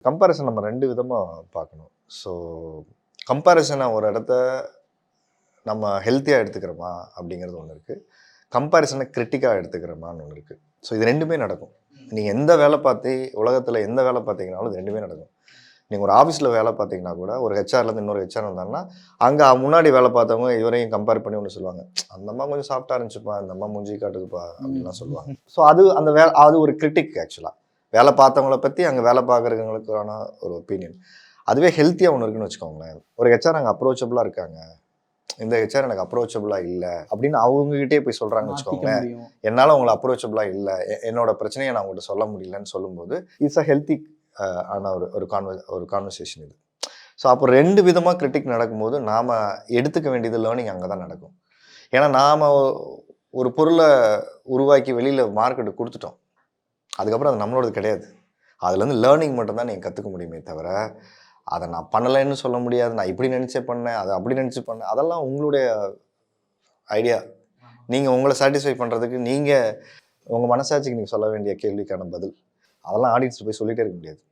Comparison நம்ம 2 விதமா பார்க்கணும். ஸோ கம்பேரிசன ஒரு இடத்த நம்ம ஹெல்த்தியா எடுத்துக்கிறோமா அப்படிங்கிறது ஒண்ணு இருக்கு. கம்பேரிசன கிரிட்டிக்கா எடுத்துக்கிறோமான்னு ஒண்ணு இருக்கு. ஸோ இது 2மே நடக்கும். நீங்க எந்த வேலை பார்த்து உலகத்துல எந்த வேலை பார்த்தீங்கனாலும் இது 2மே நடக்கும். நீங்க ஒரு ஆஃபீஸ்ல வேலை பார்த்தீங்கன்னா கூட ஒரு ஹெச்ஆர்லேருந்து இன்னொரு ஹெச்ஆர் வந்தாங்கன்னா, அங்க முன்னாடி வேலை பார்த்தவங்க இவரையும் கம்பேர் பண்ணி ஒண்ணு சொல்லுவாங்க. அந்த அம்மா கொஞ்சம் சாஃப்ட்டா இருந்துச்சுப்பா, இந்த அம்மா மூஞ்சி காட்டுதுப்பா அப்படின்லாம் சொல்லுவாங்க. ஸோ அது அந்த அது ஒரு கிரிட்டிக் ஆக்சுவலா. வேலை பார்த்தவங்கள பத்தி அங்க வேலை பார்க்குறவங்களுக்கான ஒரு ஒப்பீனியன். அதுவே ஹெல்த்தியா ஒண்ணு இருக்குன்னு வச்சுக்கோங்களேன். ஒரு ஹெச்ஆர் அங்க அப்ரோச்சபிளா இருக்காங்க. இந்த ஹெச்ஆர் எனக்கு அப்ரோச்சபிளா இல்ல அப்படின்னு அவங்ககிட்டயே போய் சொல்றாங்கன்னு வச்சுக்கோங்களேன். என்னால உங்கள அப்ரோச்சபிளா இல்ல. என்னோட பிரச்சனைய நான் உங்கள்ட்ட சொல்ல முடியலன்னு சொல்லும்போது, இட்ஸ் அ ஹெல்த்தி ஆன ஒரு ஒரு ஒரு கான்வர்சேஷன் இது. ஸோ அப்போ 2 விதமா கிரிட்டிக் நடக்கும்போது, நாம எடுத்துக்க வேண்டியது லேர்னிங் அங்க தான் நடக்கும். ஏன்னா நாம ஒரு பொருள உருவாக்கி வெளியில மார்க்கெட்டுக்கு குடுத்துட்டோம். அதுக்கப்புறம் அது நம்மளோடது கிடையாது. அதுலேருந்து லேர்னிங் மட்டும் தான் நீங்க கத்துக்க முடியுமே தவிர, அத நான் பண்ணலைன்னு சொல்ல முடியாது. நான் இப்படி நினைச்சே பண்ணேன், அத அப்படி நினைச்சு பண்ணேன். அதெல்லாம் உங்களுடைய ஐடியா. நீங்க உங்கள சாட்டிஸ்ஃபை பண்றதுக்கு நீங்க உங்க மனசாட்சிக்கு நீங்க சொல்ல வேண்டிய கேள்விக்கான பதில். அதெல்லாம் ஆடியன்ஸ்ட்ட போய் சொல்லிட்டே இருக்க முடியாது.